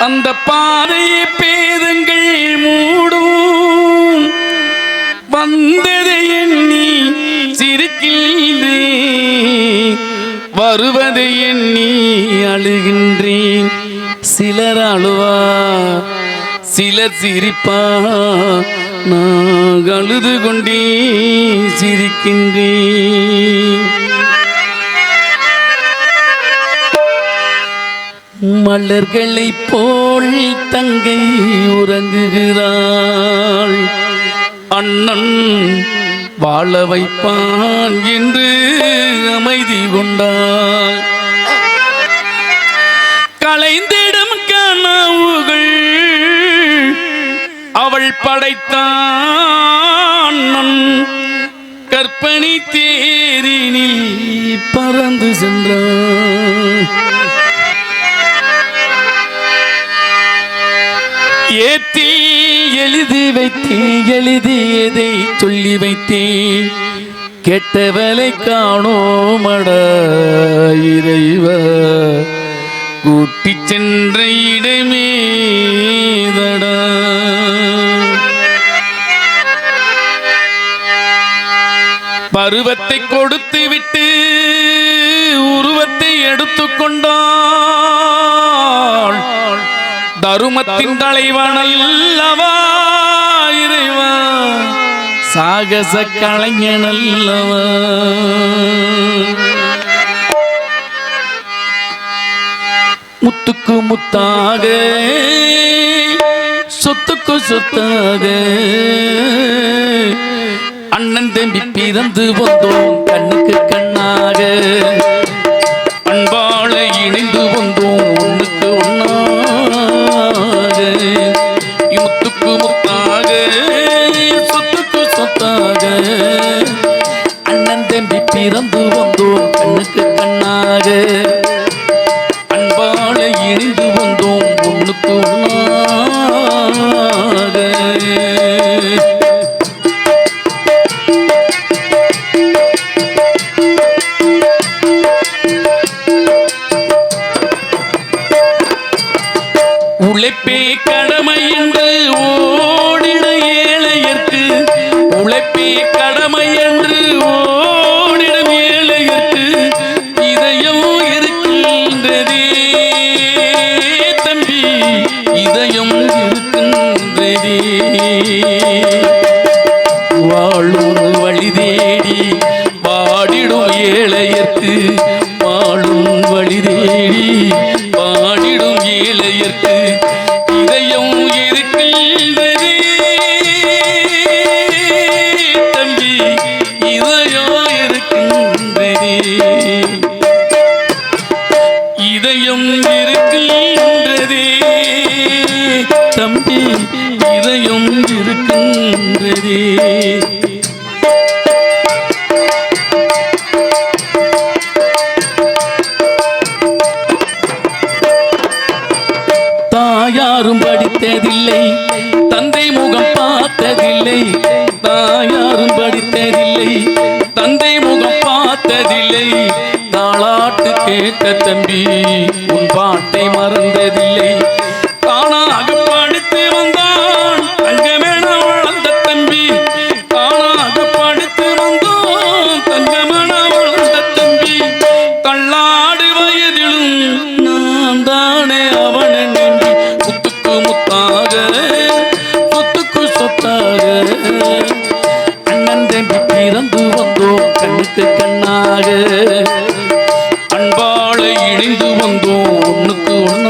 அந்த பாதையை பேதங்கள் மூடும் வந்ததை எண்ணி சிரிக்கின்றேன் வருவதை எண்ணி அழுகின்றேன் சிலர் அழுவா சிலர் சிரிப்பா நான் அழுது கொண்டே சிரிக்கின்றேன் மலர்களை போல் தங்கை உறங்குகிறாள் அண்ணன் வாழ வைப்பான் என்று அமைதி கொண்டாள் கலைந்திடும் கனவுகள் அவள் படைத்தான் கற்பனை தேரினில் பறந்து சென்றான் ஏத்தி எழுதி வைத்தேன் எழுதியதை சொல்லி வைத்தேன் கெட்டவளை காணோமட இறைவ கூட்டி சென்ற இடமேதடா பருவத்தை கொடுத்து விட்டு உருவத்தை எடுத்துக்கொண்டாள் தருமத்தின் தலைவனல்லவா இறைவா சாகச கலைஞனல்லவா முத்துக்கு முத்தாக சொத்துக்கு சொத்தாக அண்ணன் தம்பி பிறந்து வந்தோம் கண்ணுக்கு கண்ணாக அன்பாள இணைந்து வந்தோம் ஒண்ணுக்கு ஒண்ணாக முத்துக்கு முத்தாக சொத்துக்கு சொத்தாக அண்ணன் தம்பி பிறந்து வந்தோம் கண்ணுக்கு கண்ணாக அன்பாள இணைந்து வந்தோம் ஒண்ணுக்கு ஒண்ணாக உழைப்பே கடமை என்று ஓடிட ஏழையர்க்கு உழைப்பே கடமை என்று ஓடிடும் ஏழையர்க்கு இதயம் இருக்கின்றதே தம்பி இதயம் இருக்கின்றதே வாழும் வழி தேடி பாடிடும் ஏழையர்க்கு வாழும் வழி தேடி பாடிடும் ஏழையர்க்கு இதயம் இருக்கின்றதே தம்பி இதயம் இருக்கின்றதே இதயம் இருக்கின்றதே தம்பி இதயம் இருக்கின்றதே தாயாரும் படித்ததில்லை தந்தை முகம் பார்த்ததில்லை தாயாரும் படித்ததில்லை தந்தை முகம் பார்த்ததில்லை தாளாட்டு கேட்ட தம்பி உன் பாட்டை மறந்ததில்லை தானாக படித்து வந்தான் தங்கமென வளர்ந்த தம்பி தானாக படித்து வந்தான் தங்கமென வளர்ந்த தம்பி தள்ளாடு வயதிலும் நான் தானே அவனை நம்பி முத்துக்கு முத்தாக சொத்துக்கு சொத்தாக அண்ணன் தம்பி பிறந்து வந்தோம் கண்ணுக்கு கண்ணாக அன்பாள இணைந்து வந்தோம் ஒண்ணுக்கு ஒண்ணாக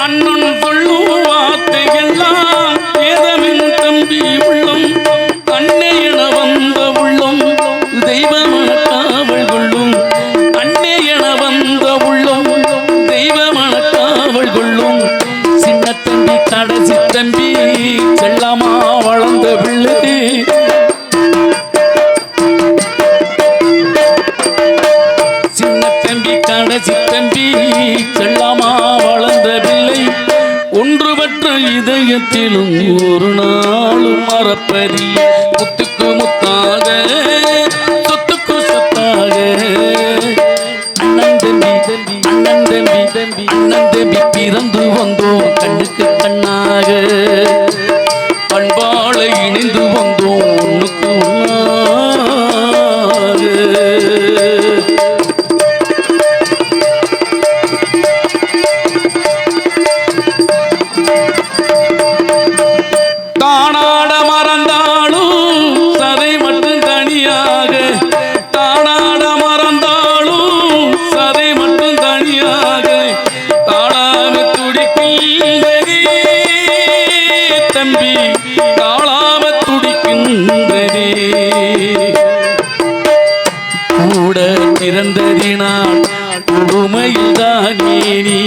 அண்ணன் சொல்லும் வார்த்தையெல்லாம் ஏதமின் தம்பி உள்ளம் அன்னை என வந்த உள்ளம் தெய்வமான காவல் கொள்ளும் அன்னை என வந்த உள்ளம் தெய்வமான காவல் கொள்ளும் சின்ன தம்பி கடைசி தம்பி செல்லமா வளர்ந்த பிள்ளை சின்ன தம்பி கடைசி தம்பி செல்லமா வளர்ந்த பிள்ளை இதயத்திலும் ஒரு நாளும் மறப்பதில்லை. முத்துக்கு முத்தாக சொத்துக்கு சொத்தாக அண்ணன் தம்பி அண்ணன் தம்பி அண்ணன் தம்பி பிறந்து வந்தோம் கண்ணுக்கு கண்ணாக. பண்பாள இணைந்து வந்தோம் ஒண்ணுக்கு ஒண்ணாக. தானாட மறந்தாலும் சதை மட்டும் தனியாக. தானாட மறந்தாலும் சதை மட்டும் தனியாக. தாளாம துடிக்கின்றதே தம்பி தாளாம துடிக்கின்றதே. கூட பிறந்ததினால் கொடுமையில்தான் மேனி.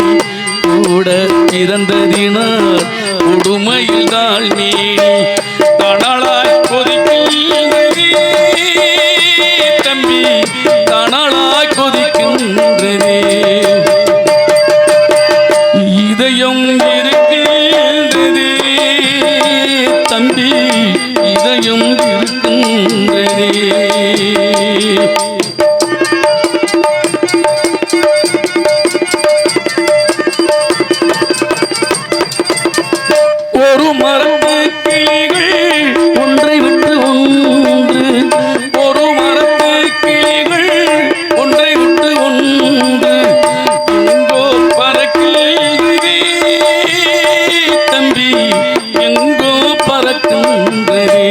கூட பிறந்ததினால் கொடுமையில்தான் மேனி. தணலாய் கொதிக்கின்றதே தம்பி தணலாய் கொதிக்கின்றதே. இதயம் இருக்கின்றதே தம்பி இதயம் இருக்கின்றதே. ஒரு மரத்து கிளிகள் ஒன்றை விட்டு ஒன்று. ஒரு மரத்து கிளிகள் ஒன்றை விட்டு ஒன்று. எங்கோ பறக்கின்றதே தம்பி எங்கோ பறக்கின்றதே.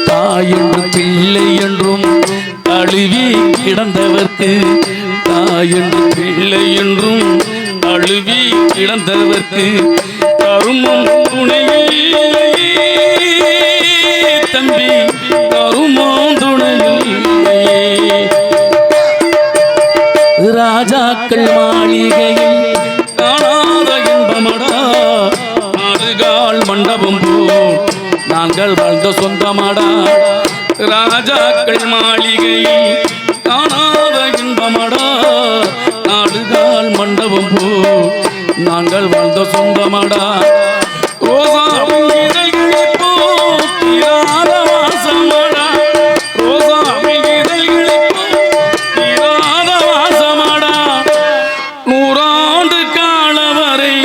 தாய் என்று பிள்ளை என்றும் அழுவி கிடந்தவர்க்கு. தாய் என்று பிள்ளை என்றும் அழுவி கிடந்தவர்க்கு தருமம் துணையில்லையே தம்பி தருமம் துணையில்லையே. ராஜாக்கள் மாளிகையில் காணாத இன்பமடா. ஆறுகால் மண்டபம் போல் நாங்கள் வாழ்ந்த சொந்தமடா. ராஜாக்கள் மாளிகையில் காணாத இன்பமடா. நாடுகால் மண்டபம் போ நாங்கள் வாழ்ந்த சொந்தமடா. ரோசாவின் இதழ்களைப் போல் தீராத வாசமடா. ரோசாவின் இதழ்களைப் போல் தீராத வாசமடா. 100 ஆண்டு கால வரை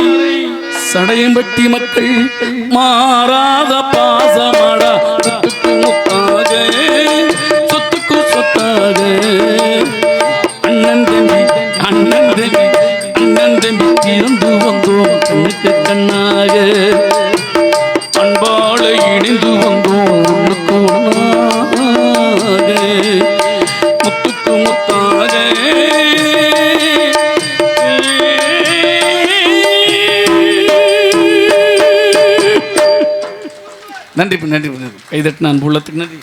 சடையம்பட்டி மக்கள் மாறாத பாசமடா. சொத்துக்கு முத்தாக சொத்துக்கு சொத்தாக அண்ணன் தம்பி அண்ணன் தம்பி அண்ணன் தம்பி பிறந்து வந்தோம் கண்ணுக்கு கண்ணாக. பண்பாள இணைந்து வந்தோம் ஒண்ணுக்கு ஒண்ணாக. முத்துக்கு முத்தாக நன்றி நன்றி கைதட்டு நான் உள்ளத்துக்கு நன்றி.